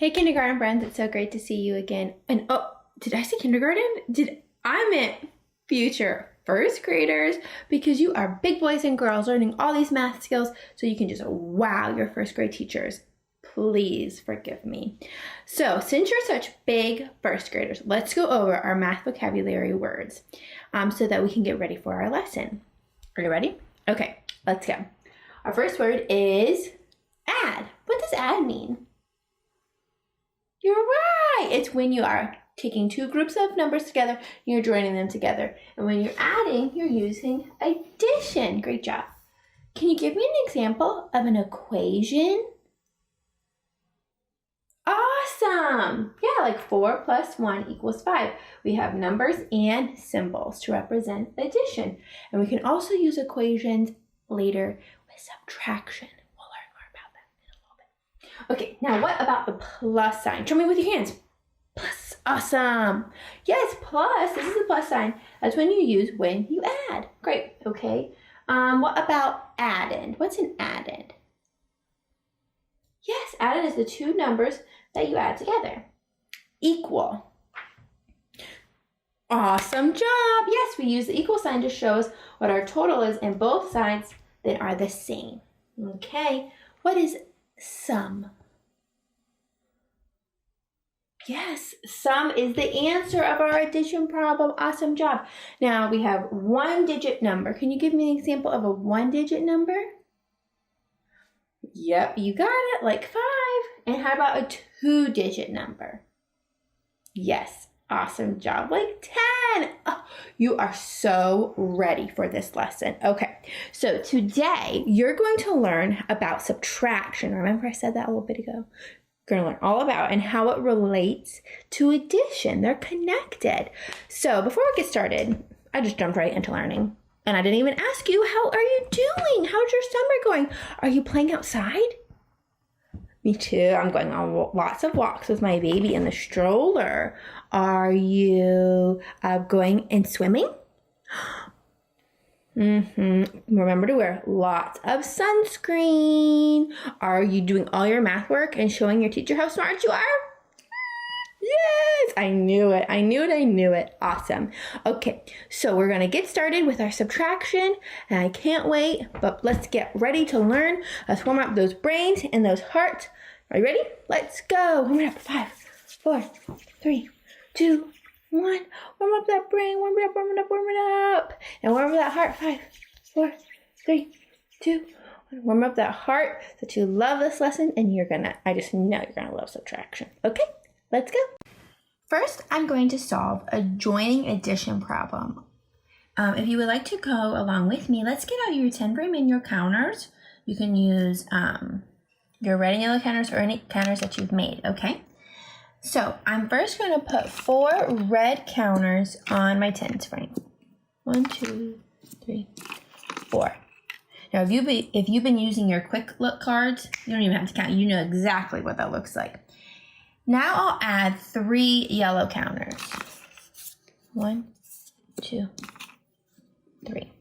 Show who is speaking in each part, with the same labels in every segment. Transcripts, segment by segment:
Speaker 1: Hey kindergarten friends, it's so great to see you again. And oh, did I say kindergarten? I meant future first graders, because you are big boys and girls learning all these math skills so you can just wow your first grade teachers. Please forgive me. So since you're such big first graders, let's go over our math vocabulary words so that we can get ready for our lesson. Are you ready? Okay, let's go. Our first word is add. What does add mean? You're right. It's when you are taking two groups of numbers together, and you're joining them together. And when you're adding, you're using addition. Great job. Can you give me an example of an equation? Awesome. Yeah, like 4 plus 1 equals 5. We have numbers and symbols to represent addition. And we can also use equations later with subtraction. Okay, now what about the plus sign? Show me with your hands. Plus, awesome. Yes, plus, this is a plus sign. That's when you use when you add. Great, okay. What about addend? What's an addend? Yes, addend is the two numbers that you add together. Equal. Awesome job. Yes, we use the equal sign to show us what our total is, and both sides then are the same. Okay, what is sum? Yes, sum is the answer of our addition problem. Awesome job. Now we have one-digit number. Can you give me an example of a one-digit number? Yep, you got it, like 5. And how about a two-digit number? Yes, awesome job, like 10. Oh, you are so ready for this lesson. Okay, so today you're going to learn about subtraction. Remember I said that a little bit ago? We're going to learn all about and how it relates to addition. They're connected. So before we get started, I just jumped right into learning. And I didn't even ask you, how are you doing? How's your summer going? Are you playing outside? Me too. I'm going on lots of walks with my baby in the stroller. Are you going and swimming? Remember to wear lots of sunscreen. Are you doing all your math work and showing your teacher how smart you are? Yes, I knew it. Awesome. Okay, so we're going to get started with our subtraction, and I can't wait, but let's get ready to learn. Let's warm up those brains and those hearts. Are you ready? Let's go. Warm it up. 5, 4, 3, 2, 1. Warm up that brain. Warm it up. And warm up that heart. 5, 4, 3, 2, 1. Warm up that heart that you love this lesson, and I just know you're going to love subtraction. Okay, let's go. First, I'm going to solve a joining addition problem. If you would like to go along with me, let's get out your 10 frame and your counters. You can use your red and yellow counters or any counters that you've made, okay? So I'm first going to put 4 red counters on my 10s frame. 1, 2, 3, 4. Now, if you've been using your quick look cards, you don't even have to count. You know exactly what that looks like. Now I'll add 3 yellow counters. 1, 2, 3.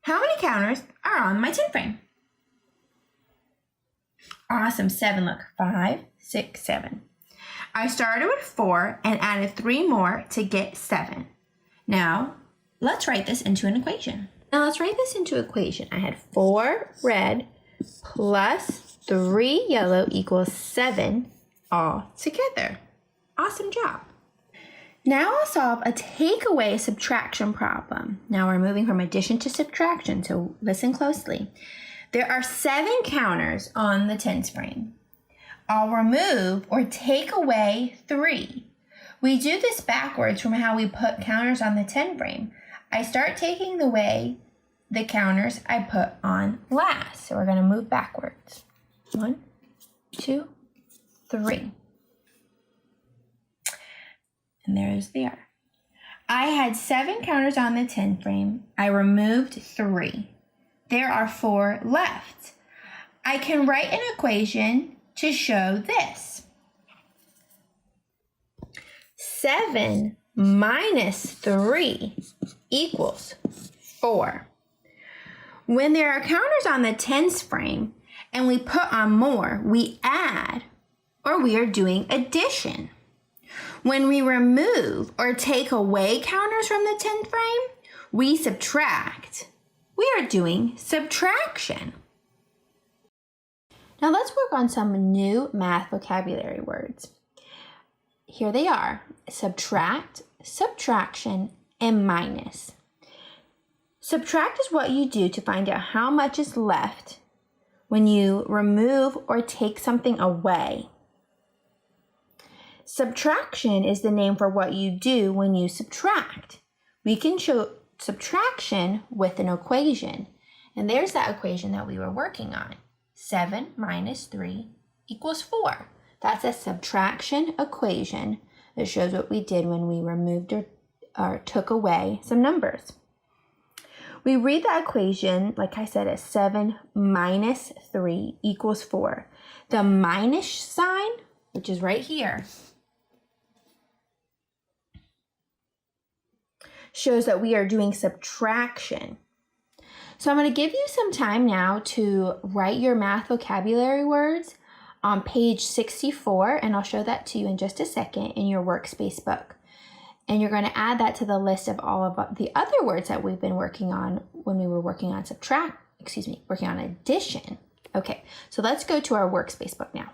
Speaker 1: How many counters are on my 10 frame? Awesome, 7. Look, 5, 6, 7. I started with 4 and added 3 more to get 7. Now, let's write this into an equation. I had 4 red plus 3 yellow equals 7 all together. Awesome job. Now I'll solve a takeaway subtraction problem. Now we're moving from addition to subtraction, so listen closely. There are 7 counters on the tens frame. I'll remove or take away 3. We do this backwards from how we put counters on the 10 frame. I start taking away the counters I put on last. So we're going to move backwards. 1, 2, 3. And there's the R. I had 7 counters on the 10 frame. I removed 3. There are 4 left. I can write an equation to show this. 7 minus 3 equals 4. When there are counters on the tens frame and we put on more, we add, or we are doing addition. When we remove or take away counters from the 10th frame, we subtract. We are doing subtraction. Now let's work on some new math vocabulary words. Here they are: subtract, subtraction, and minus. Subtract is what you do to find out how much is left when you remove or take something away. Subtraction is the name for what you do when you subtract. We can show subtraction with an equation. And there's that equation that we were working on. 7 minus 3 equals 4. That's a subtraction equation that shows what we did when we removed or took away some numbers. We read the equation, like I said, as 7 minus 3 equals 4. The minus sign, which is right here, shows that we are doing subtraction. So I'm going to give you some time now to write your math vocabulary words on page 64, and I'll show that to you in just a second in your workspace book. And you're going to add that to the list of all of the other words that we've been working on when we were working on working on addition. Okay, so let's go to our workspace book now.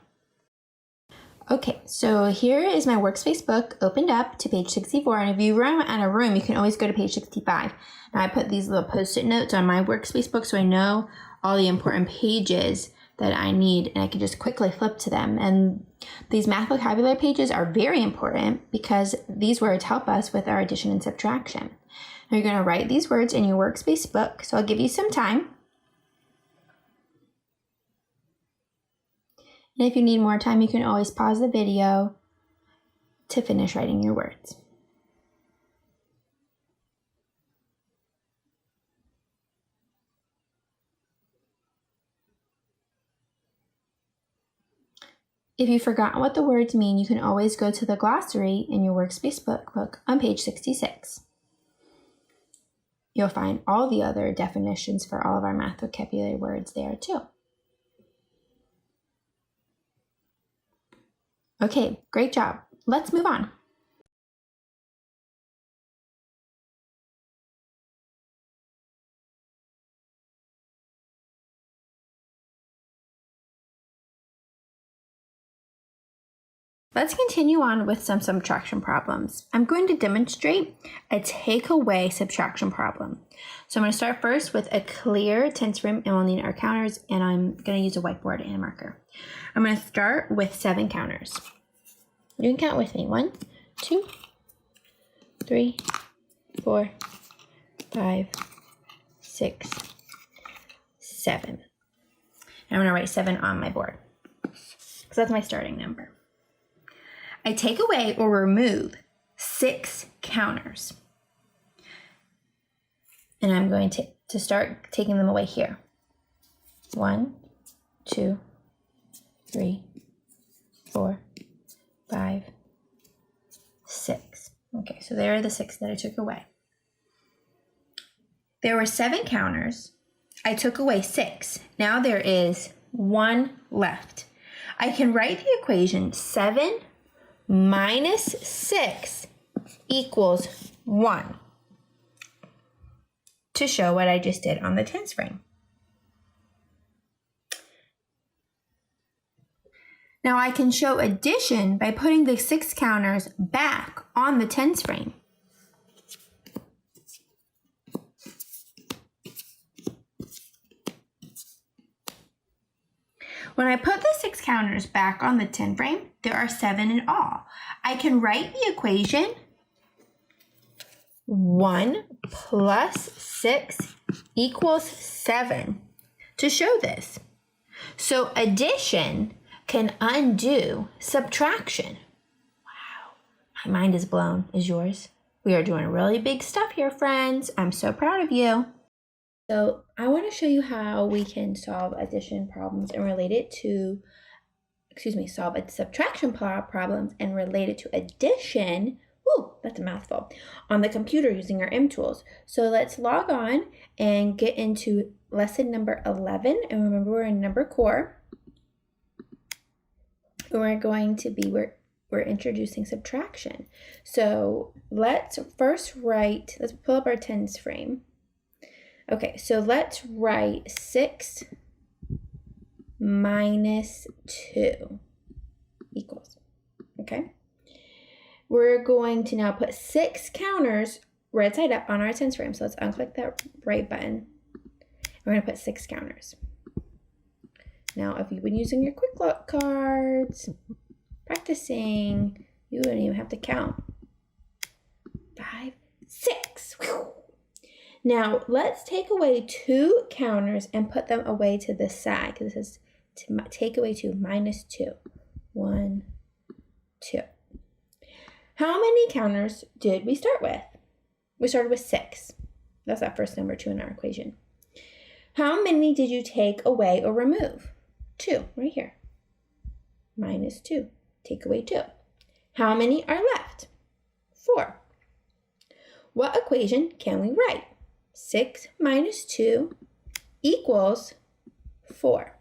Speaker 1: Okay, so here is my workspace book opened up to page 64, and if you run out of room, you can always go to page 65. Now I put these little post-it notes on my workspace book so I know all the important pages that I need, and I can just quickly flip to them. And these math vocabulary pages are very important because these words help us with our addition and subtraction. Now you're going to write these words in your workspace book, so I'll give you some time. And if you need more time, you can always pause the video to finish writing your words. If you've forgotten what the words mean, you can always go to the glossary in your workspace book on page 66. You'll find all the other definitions for all of our math vocabulary words there too. Okay, great job. Let's move on. Let's continue on with some subtraction problems. I'm going to demonstrate a take-away subtraction problem. So I'm going to start first with a clear tens frame, and we'll need our counters, and I'm going to use a whiteboard and a marker. I'm going to start with 7 counters. You can count with me. 1, 2, 3, 4, 5, 6, 7. And I'm going to write 7 on my board because that's my starting number. I take away or remove 6 counters. And I'm going to start taking them away here. 1, 2, 3, 4, 5, 6. Okay, so there are the 6 that I took away. There were 7 counters. I took away 6. Now there is 1 left. I can write the equation 7 minus 6 equals 1 to show what I just did on the tens frame. Now I can show addition by putting the 6 counters back on the tens frame. When I put the 6 counters back on the 10 frame, there are 7 in all. I can write the equation 1 plus 6 equals 7 to show this. So addition can undo subtraction. Wow, my mind is blown. Is yours? We are doing really big stuff here, friends. I'm so proud of you. So I want to show you how we can solve addition problems and relate it to, solve subtraction problems and relate it to addition Woo, that's a mouthful. On the computer using our M tools. So let's log on and get into lesson number 11. And remember, we're in number core. We're going to be, we're introducing subtraction. So let's first write, let's pull up our tens frame. Okay, so let's write 6 minus 2 equals, okay? We're going to now put 6 counters right side up on our tens frame. So let's unclick that right button. We're going to put 6 counters. Now, if you've been using your quick look cards, practicing, you don't even have to count. 5, 6. Whew. Now, let's take away 2 counters and put them away to the side, because this is to take away 2, minus 2. 1, 2. How many counters did we start with? We started with 6. That's that first number 2 in our equation. How many did you take away or remove? 2, right here. Minus 2. Take away 2. How many are left? 4. What equation can we write? 6 minus 2 equals 4.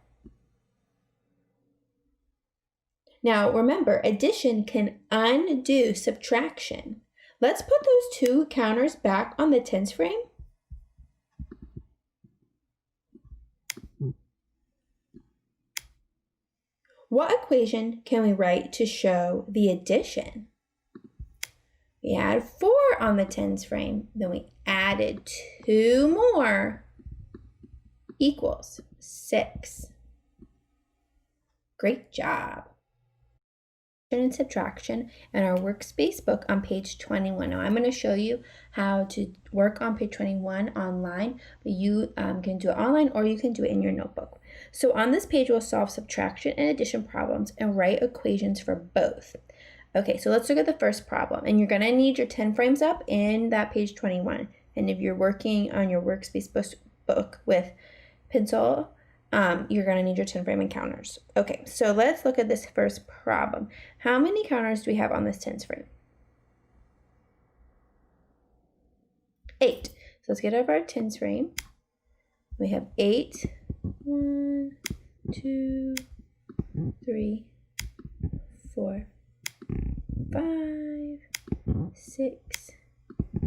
Speaker 1: Now remember, addition can undo subtraction. Let's put those 2 counters back on the tens frame. What equation can we write to show the addition? We had 4 on the tens frame, then we added 2 more, equals 6. Great job. And subtraction in our workspace book on page 21. Now I'm going to show you how to work on page 21 online, but you can do it online or you can do it in your notebook. So on this page, we'll solve subtraction and addition problems and write equations for both. Okay, so let's look at the first problem, and you're going to need your 10 frames up in that page 21. And if you're working on your workspace book with pencil, you're going to need your 10 frame and counters. Okay, so let's look at this first problem. How many counters do we have on this tens frame? 8. So let's get out of our tens frame. We have 8. 1, 2, 3, 4, 5, 6,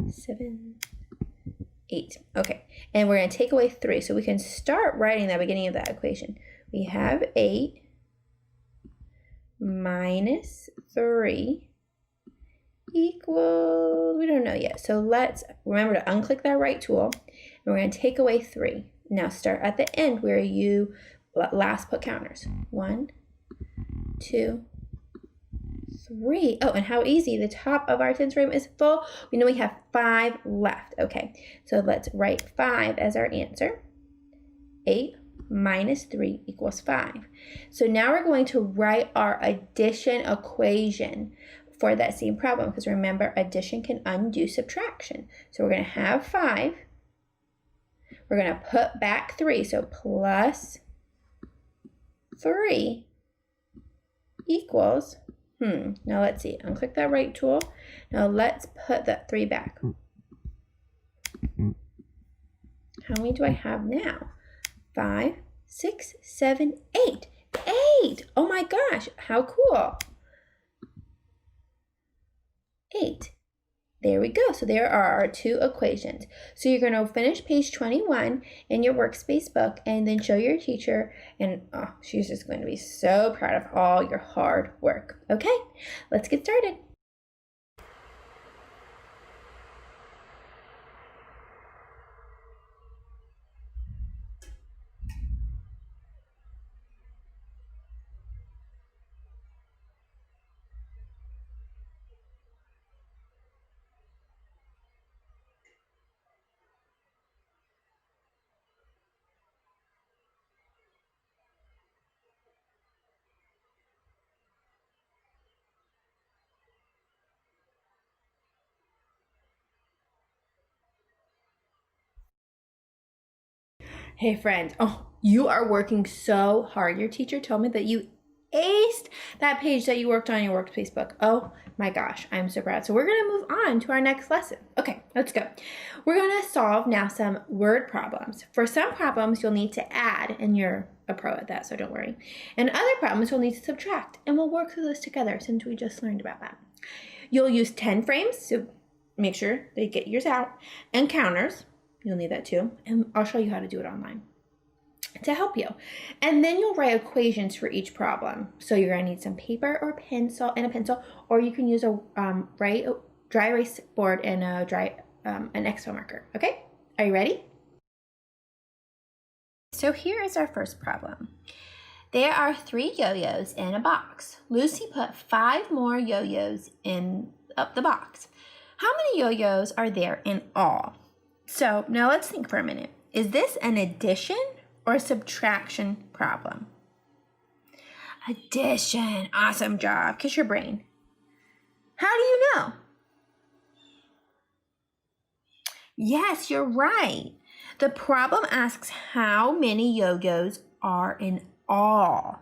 Speaker 1: 7, 8. Okay, and we're going to take away 3. So we can start writing the beginning of that equation. We have 8 minus 3 equals, we don't know yet. So let's remember to unclick that right tool. And we're going to take away 3. Now start at the end where you last put counters. 1, 2, 3. Oh, and how easy. The top of our tens frame is full. We know we have 5 left. Okay, so let's write 5 as our answer. 8 minus 3 equals 5. So now we're going to write our addition equation for that same problem, because remember, addition can undo subtraction. So we're going to have 5. We're going to put back 3, so plus 3 equals, now let's see, unclick that right tool. Now let's put that 3 back. How many do I have now? 5, 6, 7, 8. 8! Oh my gosh, how cool. 8. There we go. So there are our 2 equations. So you're going to finish page 21 in your workspace book and then show your teacher, and she's just going to be so proud of all your hard work. Okay, let's get started. Hey friend, you are working so hard. Your teacher told me that you aced that page that you worked on your workspace book. Oh my gosh, I'm so proud. So we're going to move on to our next lesson. Okay, let's go. We're going to solve now some word problems. For some problems, you'll need to add, and you're a pro at that, so don't worry. And other problems, you'll need to subtract, and we'll work through this together since we just learned about that. You'll use 10 frames, so make sure they get yours out, and counters. You'll need that too, and I'll show you how to do it online to help you. And then you'll write equations for each problem. So you're going to need some paper or pencil and a pencil, or you can use a dry erase board and an Excel marker. Okay, are you ready? So here is our first problem. There are 3 yo-yos in a box. Lucy put 5 more yo-yos in the box. How many yo-yos are there in all? So now let's think for a minute. Is this an addition or a subtraction problem? Addition. Awesome job. Kiss your brain. How do you know? Yes, you're right. The problem asks how many yo-yos are in all.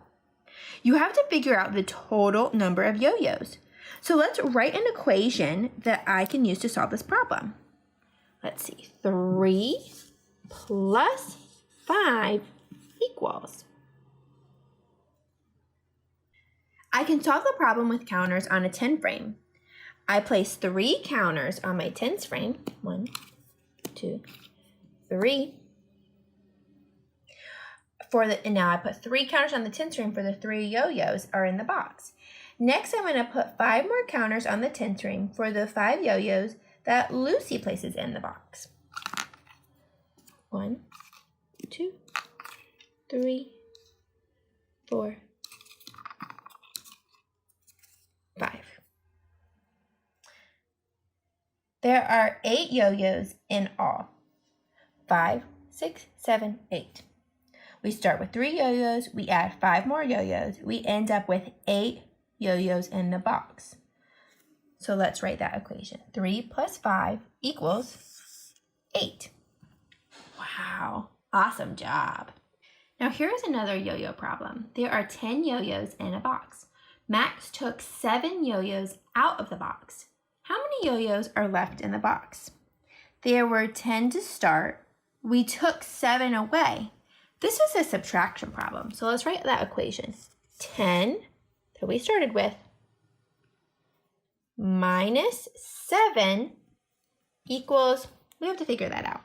Speaker 1: You have to figure out the total number of yo-yos. So let's write an equation that I can use to solve this problem. Let's see. 3 plus 5 equals. I can solve the problem with counters on a 10 frame. I place 3 counters on my 10s frame. 1, 2, 3. And now I put 3 counters on the 10s frame for the 3 yo-yos are in the box. Next, I'm going to put 5 more counters on the 10s frame for the 5 yo-yos that Lucy places in the box. 1, 2, 3, 4, 5. There are 8 yo-yos in all. 5, 6, 7, 8. We start with 3 yo-yos, we add 5 more yo-yos, we end up with 8 yo-yos in the box. So let's write that equation. 3 plus 5 equals 8. Wow, awesome job. Now here's another yo-yo problem. There are 10 yo-yos in a box. Max took 7 yo-yos out of the box. How many yo-yos are left in the box? There were 10 to start. We took 7 away. This is a subtraction problem. So let's write that equation. 10 that we started with minus 7 equals, we have to figure that out.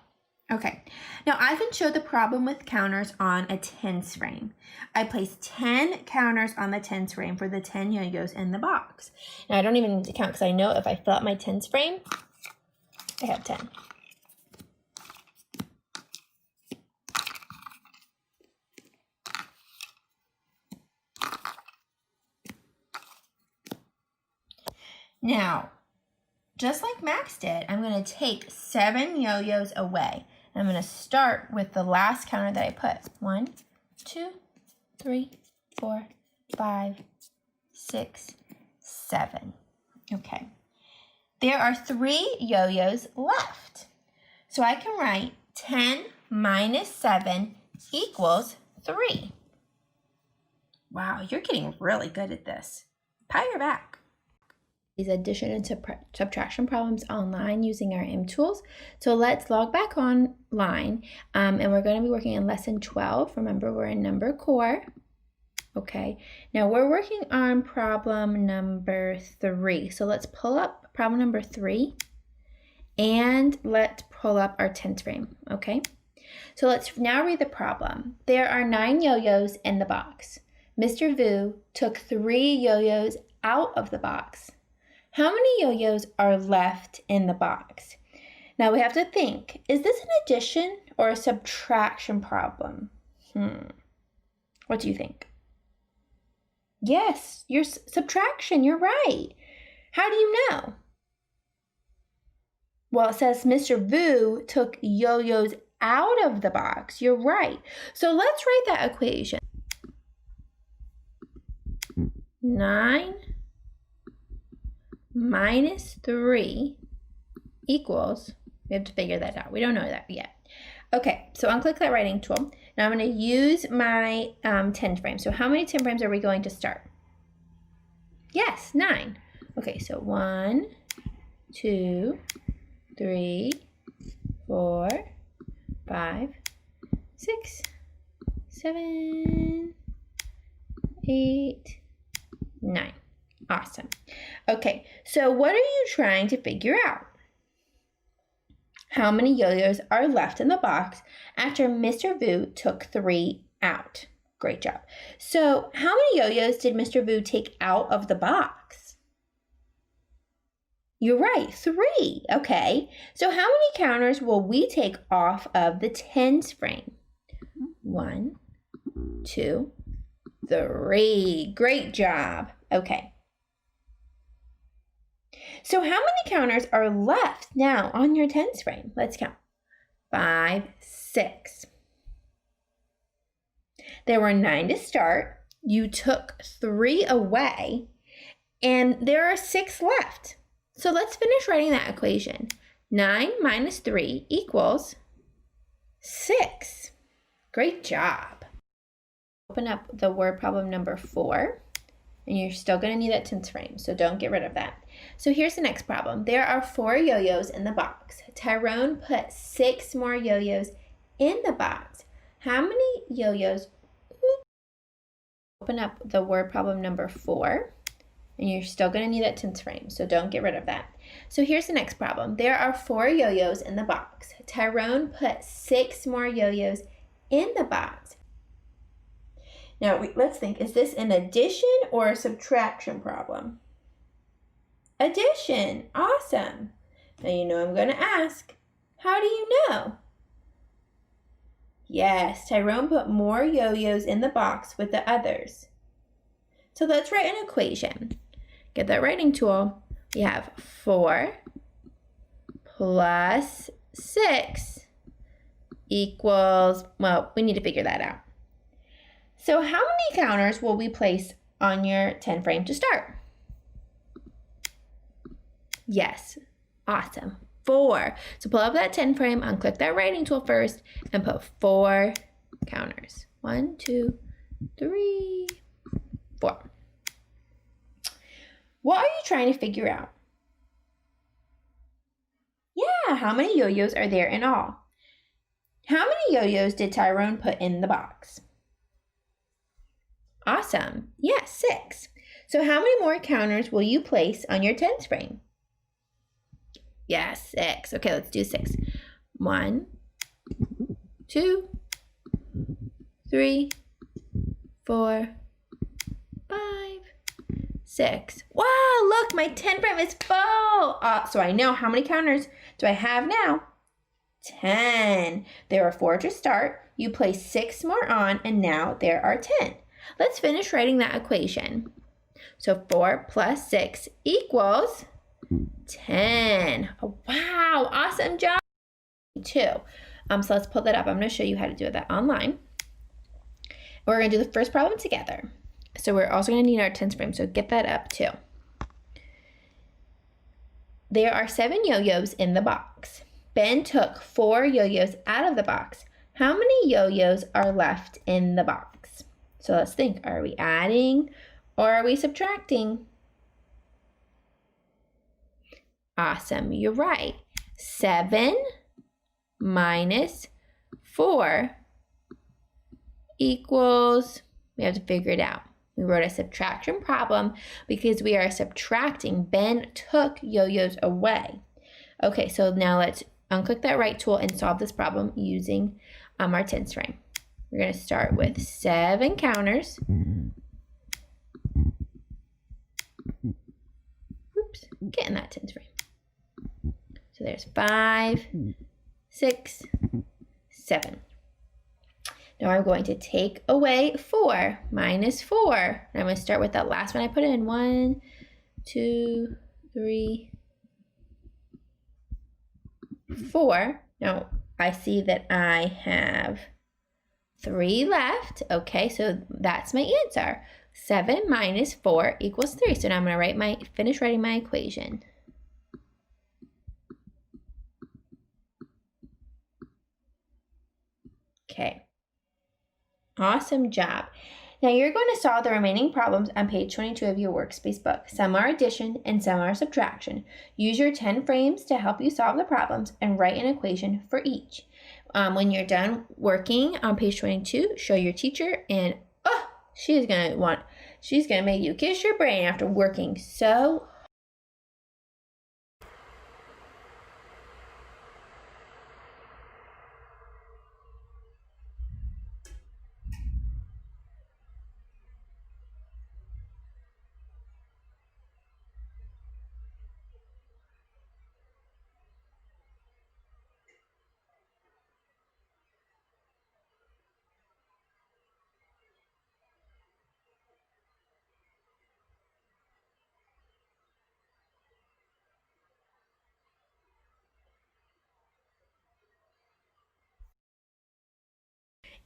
Speaker 1: Okay, now I can show the problem with counters on a 10s frame. I place 10 counters on the 10s frame for the 10 yo-yos in the box. Now I don't even need to count because I know if I fill up my 10s frame, I have 10. Now, just like Max did, I'm going to take 7 yo-yos away. I'm going to start with the last counter that I put. 1, 2, 3, 4, 5, 6, 7. Okay. There are 3 yo-yos left. So I can write 10 minus 7 equals 3. Wow, you're getting really good at this. Pat your back. These addition and subtraction problems online using our M tools. So let's log back online and we're going to be working in lesson 12. Remember, we're in number core. Okay, now we're working on problem number 3. So let's pull up problem number 3 and let's pull up our 10th frame. Okay, so let's now read the problem. There are 9 yo-yos in the box. Mr. Vu took 3 yo-yos out of the box. How many yo-yos are left in the box? Now we have to think, is this an addition or a subtraction problem? What do you think? Yes, you're subtraction, you're right. How do you know? Well, it says Mr. Vu took yo-yos out of the box. You're right. So let's write that equation. 9 minus 3 equals, we have to figure that out. We don't know that yet. Okay, so unclick that writing tool. Now I'm going to use my 10 frames. So how many 10 frames are we going to start? Yes, 9. Okay, so 1, 2, 3, 4, 5, 6, 7, 8, 9. Awesome. Okay, so what are you trying to figure out? How many yo-yos are left in the box after Mr. Vu took 3 out? Great job. So how many yo-yos did Mr. Vu take out of the box? You're right, 3. Okay, so how many counters will we take off of the tens frame? 1, 2, 3. Great job. Okay. So how many counters are left now on your tens frame? Let's count. 5, 6. There were 9 to start. You took 3 away, and there are 6 left. So let's finish writing that equation. 9 minus 3 equals 6. Great job. Open up the word problem number 4, and you're still going to need that tens frame, so don't get rid of that. So here's the next problem. There are 4 yo-yos in the box. Tyrone put 6 more yo-yos in the box. How many yo-yos? Open up the word problem number 4, and you're still going to need that tens frame, so don't get rid of that. So here's the next problem. There are 4 yo-yos in the box. Tyrone put 6 more yo-yos in the box. Now let's think, is this an addition or a subtraction problem? Addition. Awesome. Now you know I'm going to ask, how do you know? Yes, Tyrone put more yo-yos in the box with the others. So let's write an equation. Get that writing tool. We have 4 plus 6 equals, well, we need to figure that out. So how many counters will we place on your 10 frame to start? Yes, awesome. 4. So pull up that 10 frame, unclick that writing tool first, and put 4 counters. 1, 2, 3, 4. What are you trying to figure out? Yeah, how many yo-yos are there in all? How many yo-yos did Tyrone put in the box? Awesome. Yes, 6. So how many more counters will you place on your tens frame? Yes, 6. Okay, let's do 6. 1, 2, 3, 4, 5, 6. Wow, look, my 10 frame is full. So I know how many counters do I have now? 10. There are 4 to start. You place 6 more on, and now there are 10. Let's finish writing that equation. So 4 plus 6 equals 10. Oh, wow, awesome job. 2. So let's pull that up. I'm going to show you how to do that online. We're going to do the first problem together. So we're also going to need our tens frame, so get that up too. There are 7 yo-yos in the box. Ben took 4 yo-yos out of the box. How many yo-yos are left in the box? So let's think, are we adding or are we subtracting? Awesome, you're right. 7 minus 4 equals, we have to figure it out. We wrote a subtraction problem because we are subtracting. Ben took yo-yos away. Okay, so now let's unclick that right tool and solve this problem using our tens frame. We're going to start with 7 counters. Oops, get in that tens frame. So there's 5, 6, 7. Now I'm going to take away 4, minus 4. And I'm going to start with that last one I put in. 1, 2, 3, 4. Now I see that I have 3 left. Okay, so that's my answer. 7 minus 4 equals 3. So now I'm going to finish writing my equation. Okay. Awesome job. Now you're going to solve the remaining problems on page 22 of your workspace book. Some are addition and some are subtraction. Use your 10 frames to help you solve the problems and write an equation for each. When you're done working on page 22, show your teacher and she's gonna make you kiss your brain after working so.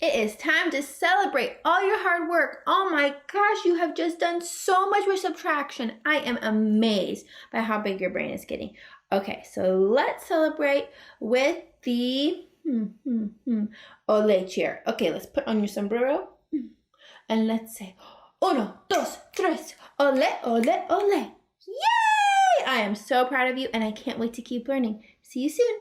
Speaker 1: It is time to celebrate all your hard work. Oh my gosh, you have just done so much with subtraction. I am amazed by how big your brain is getting. Okay, so let's celebrate with the ole chair. Okay, let's put on your sombrero and let's say uno, dos, tres, ole, ole, ole. Yay! I am so proud of you and I can't wait to keep learning. See you soon.